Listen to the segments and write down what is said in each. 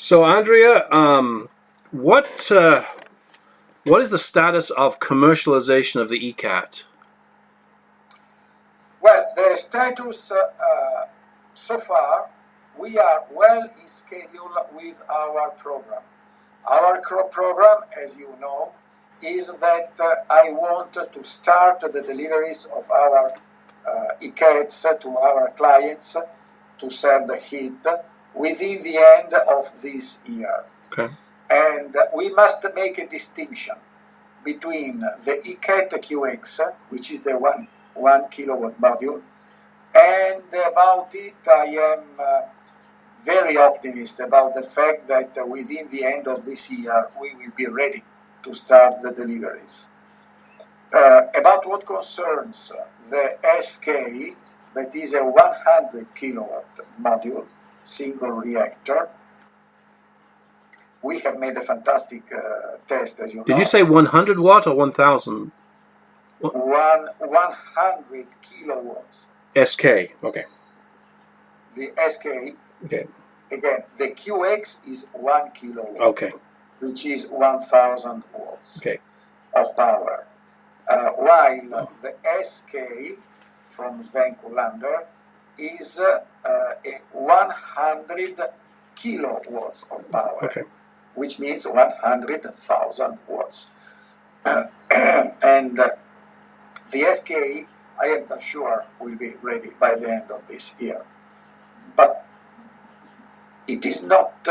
So, Andrea, what is the status of commercialization of the E-Cat? Well, the status so far, we are well in schedule with our program. Our program, as you know, is that I want to start the deliveries of our E-Cats to our clients to sell the heat within the end of this year. Okay. And we must make a distinction between the E-Cat QX, which is the 1 kilowatt module, and about it I am very optimistic about the fact that within the end of this year we will be ready to start the deliveries. About what concerns the SK, that is a 100 kilowatt module, single reactor, we have made a fantastic test, as you know. Did you say 100 watt or 1,000? 100 kilowatts. SK, okay. The SK, okay. Again, the QX is 1 kilowatt, okay, which is 1,000 watts okay. of power. While the SK from Svenkolander is 100 kilowatts of power, okay. which means 100,000 watts. And the SK, I am not sure, will be ready by the end of this year. But it is not,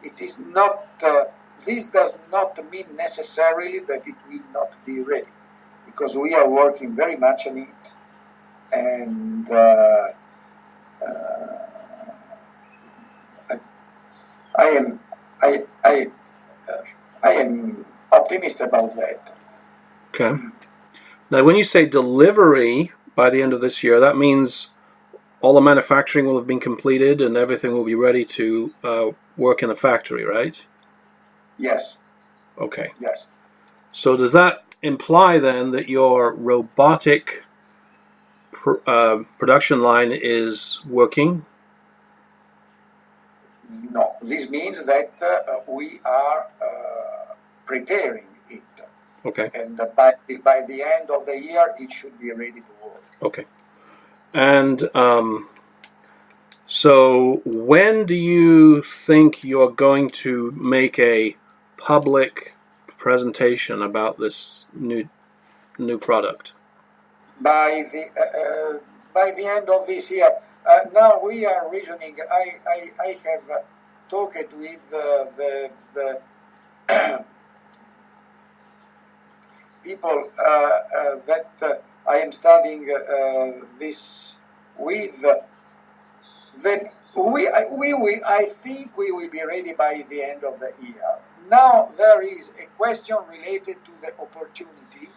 this does not mean necessarily that it will not be ready, because we are working very much on it, and I am optimistic about that. Okay. Now, when you say delivery by the end of this year, that means all the manufacturing will have been completed and everything will be ready to work in the factory, right? Yes. Okay. Yes. So does that imply then that your robotic production line is working? No. This means that we are preparing it. Okay. And by the end of the year, it should be ready to work. Okay. And so when do you think you're going to make a public presentation about this new product? By the end of this year. Now we are reasoning. I have talked with the people that I am studying this with. That we will. I think we will be ready by the end of the year. Now there is a question related to the opportunity,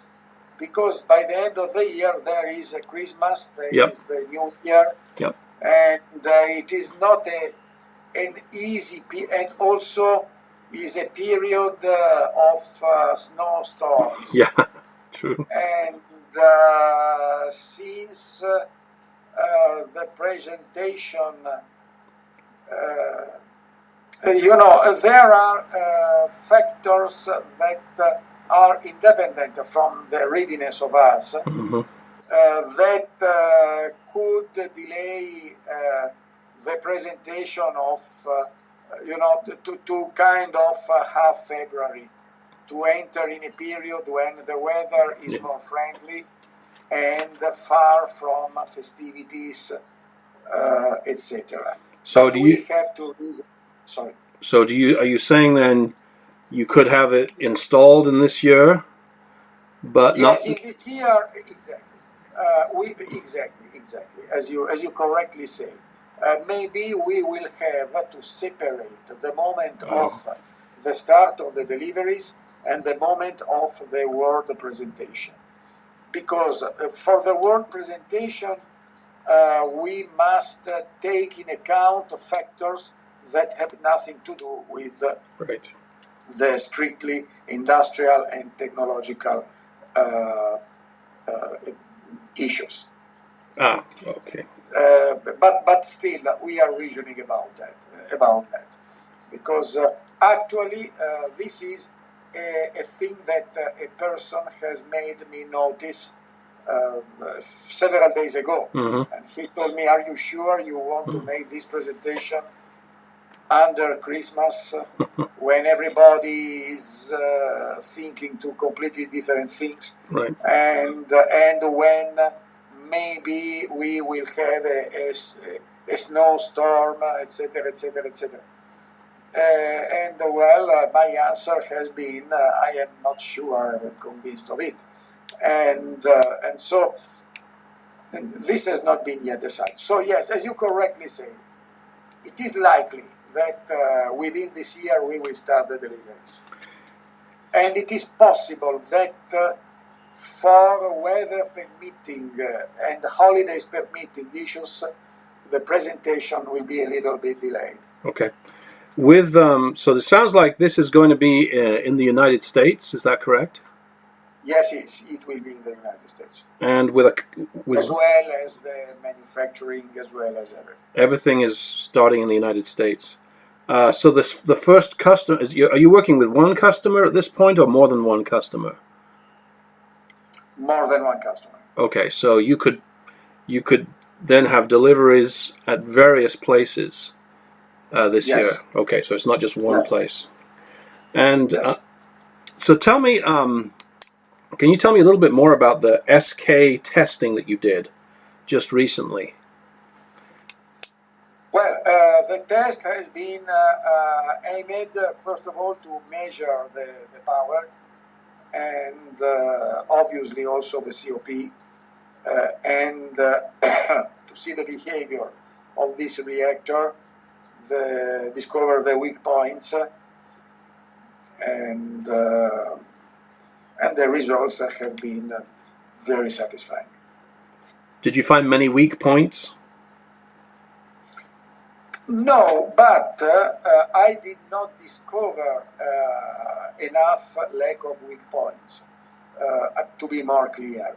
because by the end of the year there is a Christmas, there Yep. is the New Year, Yep. and it is not an easy, and also is a period of snowstorms. Yeah, true. And since the presentation, there are factors that are independent from the readiness of us, Mm-hmm. that could delay the presentation of, to kind of half February, to enter in a period when the weather is more friendly and far from festivities, etc. So do you? We have to reason. Sorry. So do you? Are you saying then you could have it installed in this year, but Yes, not? in this year, exactly. Exactly. As you correctly say, maybe we will have to separate the moment of the start of the deliveries and the moment of the world presentation, because for the world presentation we must take in account factors that have nothing to do with Right. the strictly industrial and technological issues. Okay. But still, we are reasoning about that. because actually this is a thing that a person has made me notice several days ago. And he told me, "Are you sure you want to make this presentation under Christmas when everybody is thinking to completely different things, Right. and when maybe we will have a snowstorm, etc., etc., etc." And well, my answer has been, I am not sure, convinced of it, and so this has not been yet decided. So yes, as you correctly say, it is likely that within this year we will start the deliveries, and it is possible that for weather permitting and holidays permitting issues, the presentation will be a little bit delayed. Okay. With so it sounds like this is going to be in the United States. Is that correct? Yes, it will be in the United States. And as well as the manufacturing, as well as everything. Everything is starting in the United States. So the first customer are you working with one customer at this point, or more than one customer? More than one customer. Okay, so you could then have deliveries at various places this Yes. year. Okay, so it's not just one Yes. place. And yes. So tell me, can you tell me a little bit more about the SK testing that you did just recently? Well, the test has been aimed, first of all, to measure the power and obviously also the COP, and to see the behavior of this reactor, discover the weak points, and the results have been very satisfying. Did you find many weak points? No, but I did not discover enough lack of weak points. To be more clear,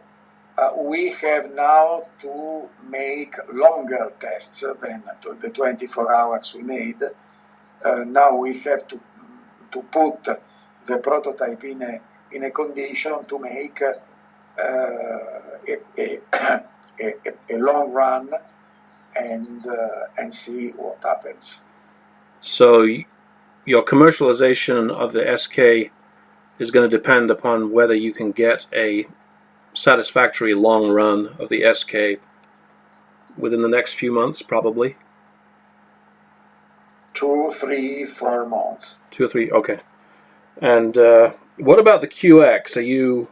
we have now to make longer tests than the 24 hours we made. Now we have to put the prototype in a condition to make a long run and see what happens. So your commercialization of the SK is going to depend upon whether you can get a satisfactory long run of the SK within the next few months, probably. 2, 3, 4 months. 2 or 3, okay. And what about the QX? Are you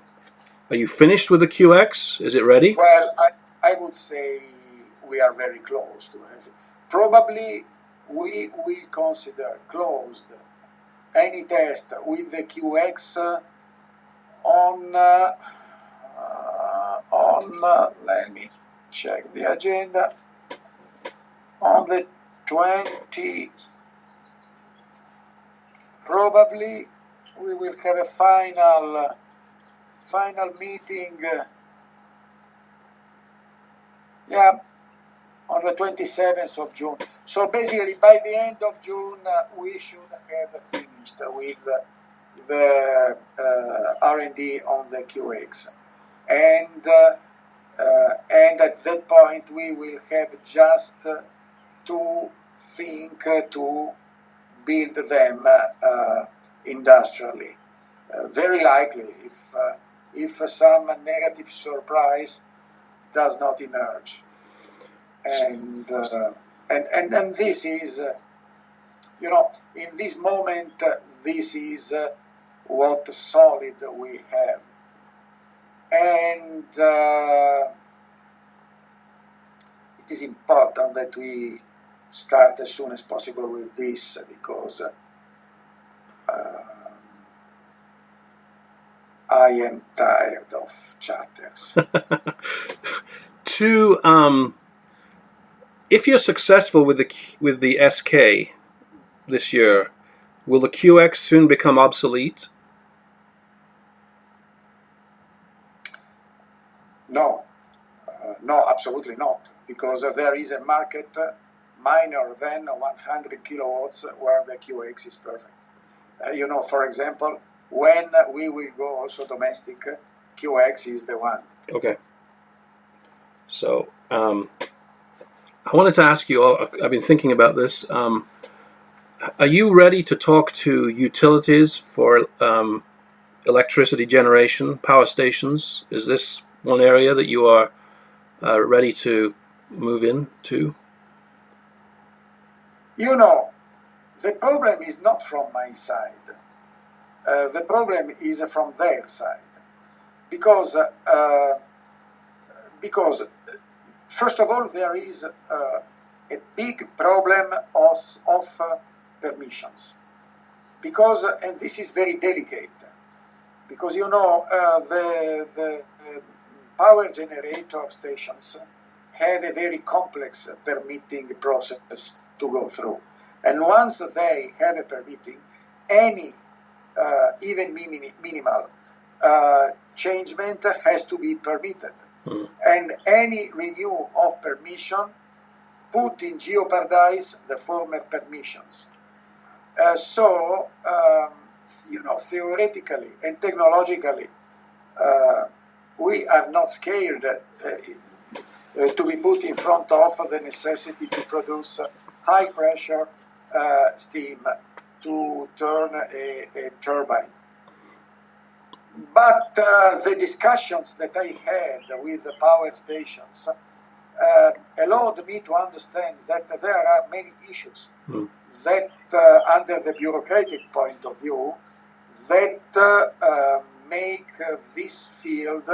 finished with the QX? Is it ready? Well, I would say we are very close to it. Probably we will consider closed any test with the QX on let me check the agenda, on the 20. Probably we will have a final meeting, on the 27th of June. So basically, by the end of June, we should have finished with the R&D on the QX, and at that point, we will have just to think to build them industrially. Very likely, if some negative surprise does not emerge, and this is, in this moment, this is what solid we have, and it is important that we start as soon as possible with this, because I am tired of chatters. If you're successful with the SK this year, will the QX soon become obsolete? No, absolutely not, because there is a market minor than 100 kilowatts where the QX is perfect. For example, when we will go also domestic, QX is the one. Okay. So I wanted to ask you, I've been thinking about this. Are you ready to talk to utilities for electricity generation, power stations? Is this one area that you are ready to move into? The problem is not from my side. The problem is from their side. Because first of all, there is a big problem of permissions. And this is very delicate. Because, the power generator stations have a very complex permitting process to go through. And once they have a permitting, any, even minimal, changement has to be permitted. And any renewal of permission put in jeopardize the former permissions. Theoretically and technologically, we are not scared to be put in front of the necessity to produce high pressure steam to turn a turbine. But the discussions that I had with the power stations allowed me to understand that there are many issues that, under the bureaucratic point of view, that make this field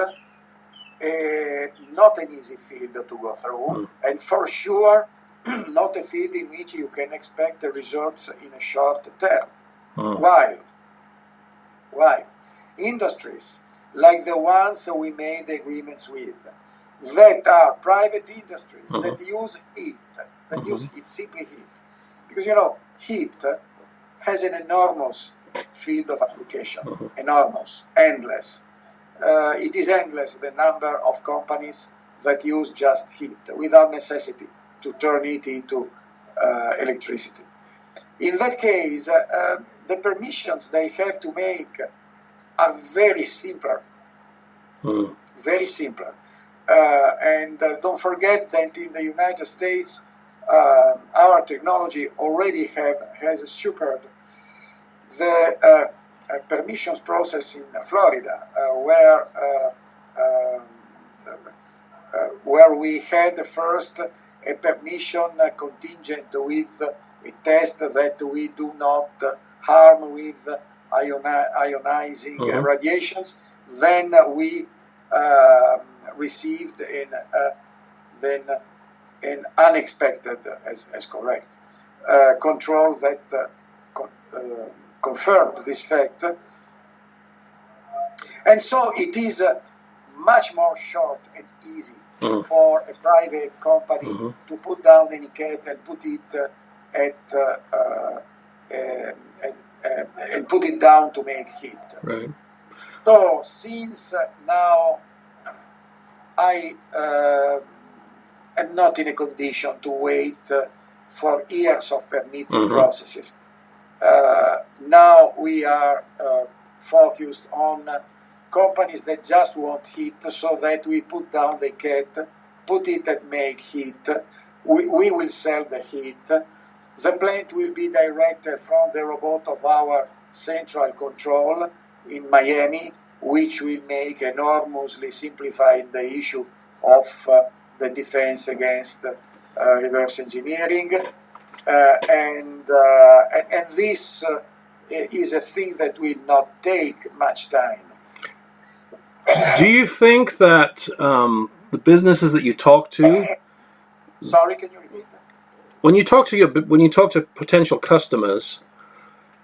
not an easy field to go through, and for sure not a field in which you can expect the results in a short term. While industries like the ones we made agreements with, that are private industries that use heat, simply heat. Because, heat has an enormous field of application, enormous, endless. It is endless, the number of companies that use just heat without necessity to turn it into electricity. In that case, the permissions they have to make are very simple. Very simple. And don't forget that in the United States, our technology already has supered the permissions process in Florida, where we had first a permission contingent with a test that we do not harm with ionizing radiations. Then we received an unexpected, as correct, control that confirmed this fact. And so it is much more short and easy for a private company to put down an E-Cat and put it down to make heat. Right. So since now I am not in a condition to wait for years of permitting processes, now we are focused on companies that just want heat, so that we put down the cat, put it and make heat. We will sell the heat. The plant will be directed from the robot of our central control in Miami, which will make enormously simplified the issue of the defense against reverse engineering. And this is a thing that will not take much time. Do you think that the businesses that you talk to? Sorry, can you repeat that? When you talk to potential customers,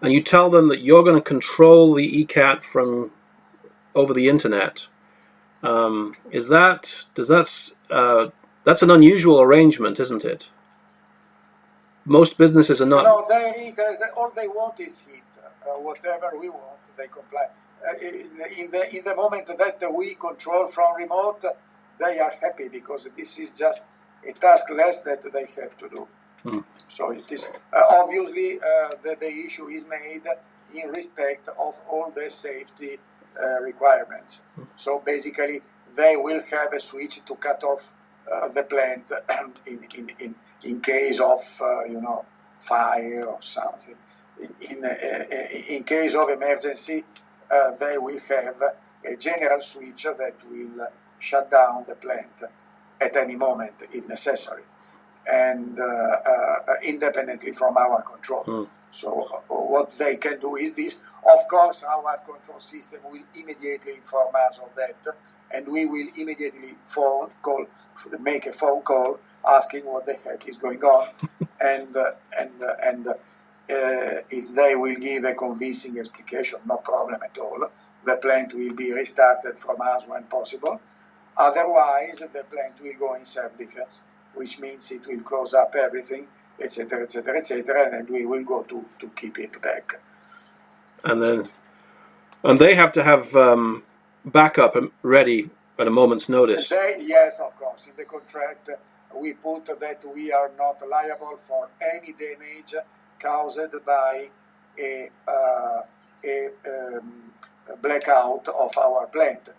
and you tell them that you're going to control the E-Cat from over the internet, that's an unusual arrangement, isn't it? Most businesses are not. All they want is heat. Whatever we want, they comply. In the moment that we control from remote, they are happy, because this is just a task less that they have to do. So it is obviously the issue is made in respect of all the safety requirements. So basically, they will have a switch to cut off the plant in case of fire or something. In case of emergency, they will have a general switch that will shut down the plant at any moment if necessary, and independently from our control. So what they can do is this. Of course, our control system will immediately inform us of that, and we will immediately make a phone call asking what the heck is going on, and if they will give a convincing explication, no problem at all. The plant will be restarted from us when possible. Otherwise, the plant will go in self-defense, which means it will close up everything, etc., etc., etc., and we will go to keep it back. And they have to have backup ready at a moment's notice. Yes, of course. In the contract, we put that we are not liable for any damage caused by a blackout of our plant.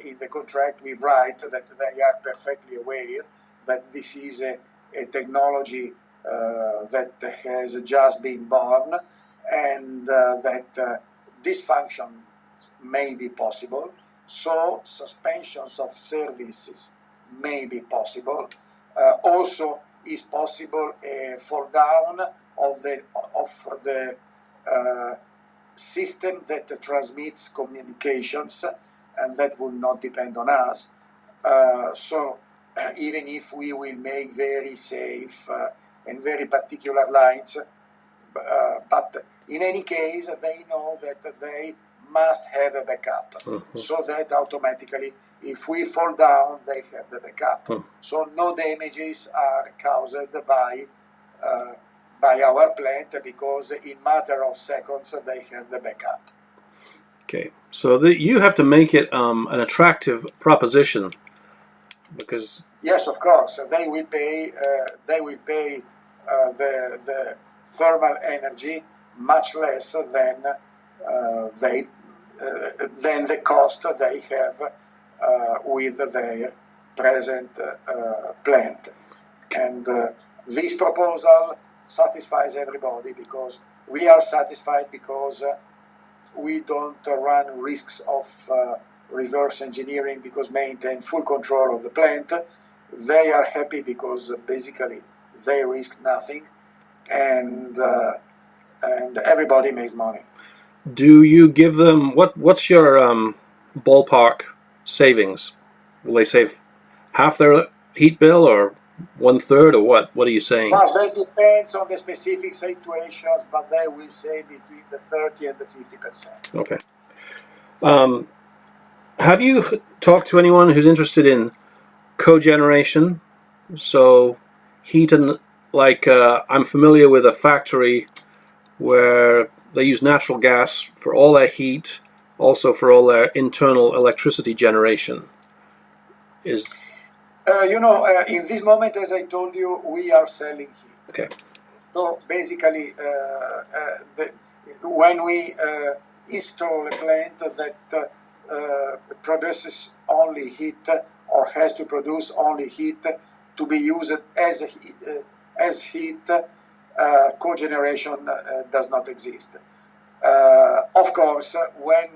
In the contract, we write that they are perfectly aware that this is a technology that has just been born, and that dysfunction may be possible. So suspensions of services may be possible. Also, is possible a fall down of the system that transmits communications, and that will not depend on us. So even if we will make very safe and very particular lines, but in any case, they know that they must have a backup, so that automatically, if we fall down, they have the backup. So no damages are caused by our plant, because in matter of seconds they have the backup. Okay, so you have to make it an attractive proposition, because yes, of course, they will pay the thermal energy much less than the cost they have with their present plant. And this proposal satisfies everybody, because we are satisfied because we don't run risks of reverse engineering, because maintain full control of the plant. They are happy because basically they risk nothing, and everybody makes money. Do you give them what's your ballpark savings? Will they save half their heat bill, or 1/3, or what? What are you saying? Well, that depends on the specific situations, but they will save between the 30 and the 50%. Okay. Have you talked to anyone who's interested in cogeneration? So heat and I'm familiar with a factory where they use natural gas for all their heat, also for all their internal electricity generation. In this moment, as I told you, we are selling heat. Okay. So basically, when we install a plant that produces only heat, or has to produce only heat to be used as heat, cogeneration does not exist. Of course, when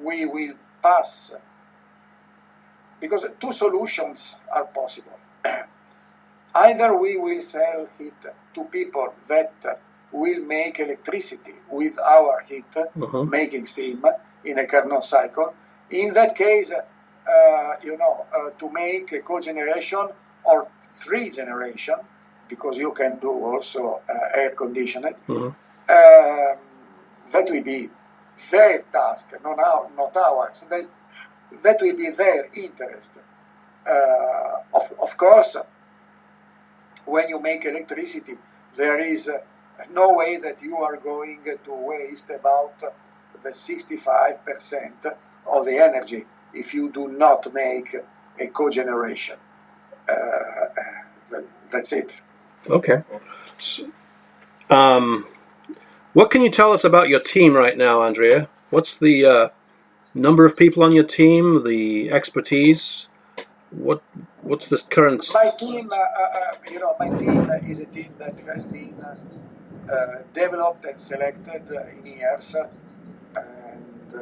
we will pass, because two solutions are possible. Either we will sell heat to people that will make electricity with our heat, making steam in a Carnot cycle. In that case, to make a cogeneration or 3 generation, because you can do also air conditioning, that will be their task, not ours. That will be their interest. Of course, when you make electricity, there is no way that you are going to waste about the 65% of the energy if you do not make a cogeneration. That's it. Okay. Um, what can you tell us about your team right now, Andrea? What's the number of people on your team? The expertise? What's the current? My team, my team is a team that has been developed and selected in years, and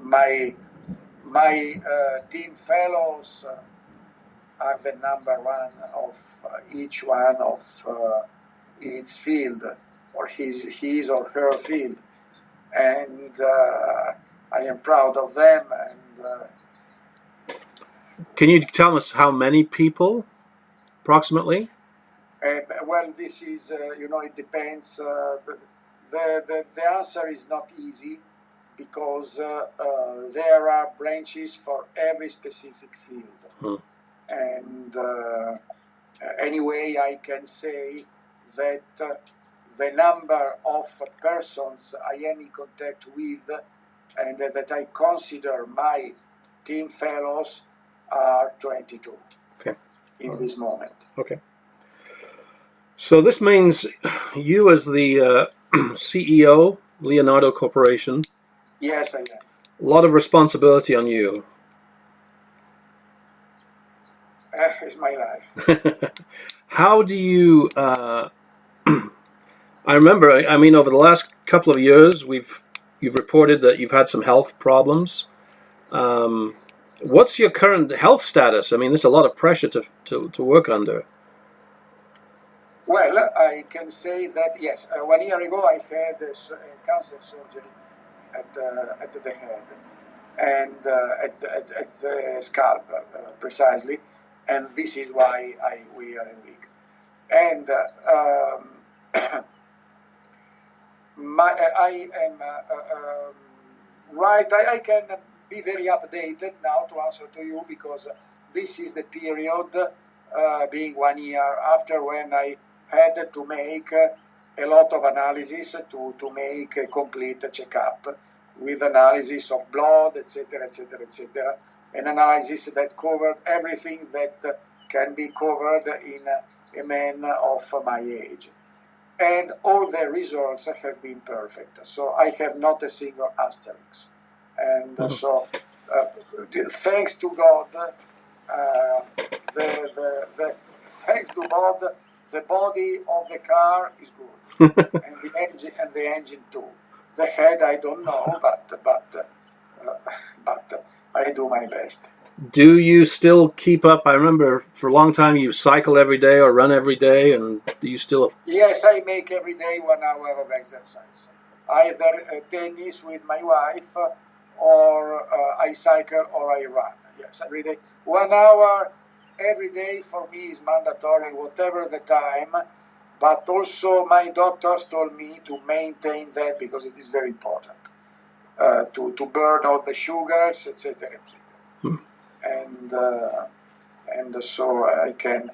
my team fellows are the number one of each one of its field, or his or her field, and I am proud of them. And can you tell us how many people, approximately? well, this is it depends. The answer is not easy because there are branches for every specific field. Hmm. And anyway, I can say that the number of persons I am in contact with and that I consider my team fellows are 22 in this moment. Okay. So this means you, as the CEO, Leonardo Corporation. Yes, I am. A lot of responsibility on you. It's my life. How do you? I remember. I mean, over the last couple of years, you've reported that you've had some health problems. What's your current health status? I mean, there's a lot of pressure to work under. Well, I can say that yes. 1 year ago, I had a cancer surgery at the head and at the scalp precisely, and this is why I wear a wig. And I am right. I can be very updated now to answer to you because this is the period, being 1 year after when I had to make a lot of analysis to make a complete checkup with analysis of blood, etc., etc., etc., an analysis that covered everything that can be covered in a man of my age. And all the results have been perfect. So I have not a single asterisk. And so, thanks to God, thanks to God, the body of the car is good, and the engine too. The head, I don't know, but I do my best. Do you still keep up? I remember for a long time you cycle every day or run every day, and do you still? Yes, I make every day 1 hour of exercise, either tennis with my wife, or I cycle or I run. Yes, every day. 1 hour every day for me is mandatory, whatever the time. But also my doctors told me to maintain that because it is very important to burn all the sugars, etc., etc. And so I can.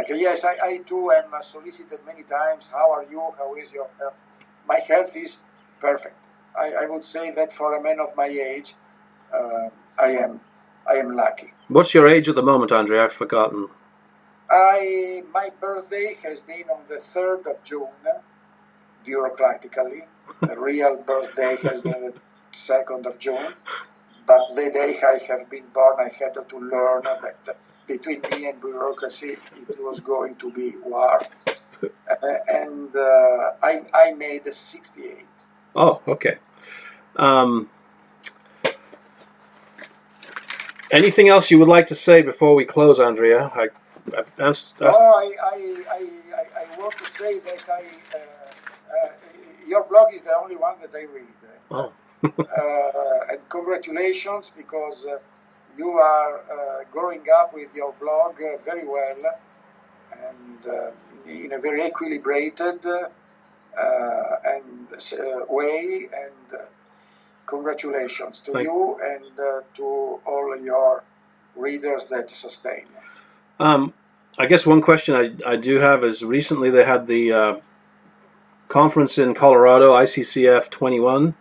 Yes, I too am solicited many times. How are you? How is your health? My health is perfect. I would say that for a man of my age, I am lucky. What's your age at the moment, Andrea? I've forgotten. My birthday has been on the 3rd of June, bureaucratically. The real birthday has been the 2nd of June. But the day I have been born, I had to learn that between me and bureaucracy, it was going to be war. And I made 68. Oh, okay. Anything else you would like to say before we close, Andrea? I've asked. No, I want to say that your blog is the only one that I read. Oh. And congratulations, because you are growing up with your blog very well and in a very equilibrated way. And congratulations to you and to all your readers that sustain you. I guess one question I do have is recently they had the conference in Colorado, ICCF 21.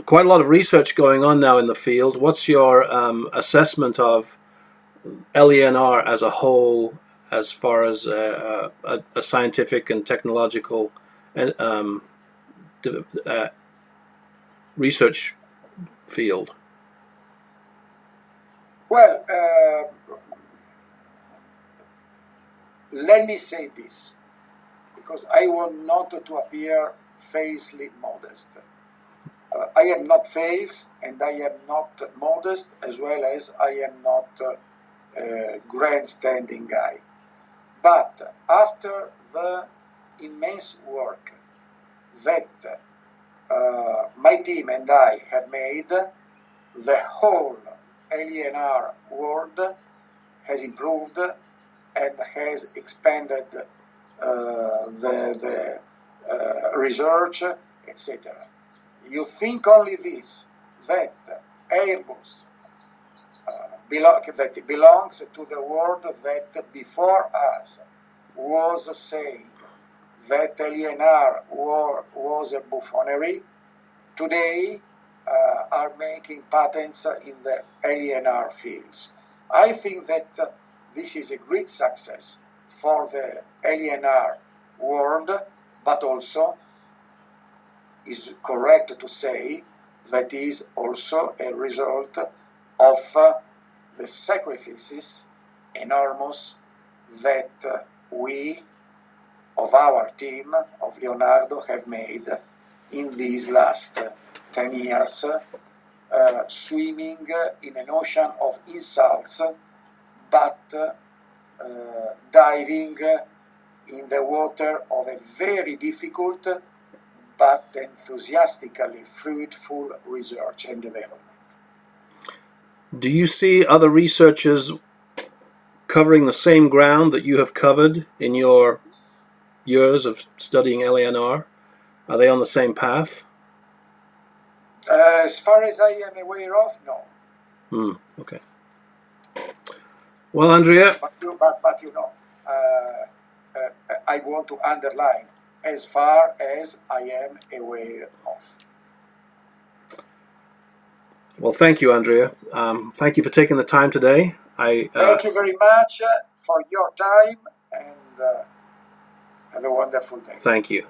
Quite a lot of research going on now in the field. What's your assessment of LENR as a whole as far as a scientific and technological research field? Well, let me say this, because I want not to appear falsely modest. I am not false, and I am not modest, as well as I am not a grandstanding guy. But after the immense work that my team and I have made, the whole LENR world has improved and has expanded the research, etc. You think only this, that Airbus that belongs to the world that before us was saying that LENR was a buffoonery, today are making patents in the LENR fields. I think that this is a great success for the LENR world, but also is correct to say that is also a result of the sacrifices enormous that we of our team of Leonardo have made in these last 10 years, swimming in an ocean of insults, but diving in the water of a very difficult but enthusiastically fruitful research and development. Do you see other researchers covering the same ground that you have covered in your years of studying LENR? Are they on the same path? As far as I am aware of, no. Okay. Well, Andrea. But you know, I want to underline, as far as I am aware of. Well, thank you, Andrea. Thank you for taking the time today. Thank you very much for your time, and have a wonderful day. Thank you.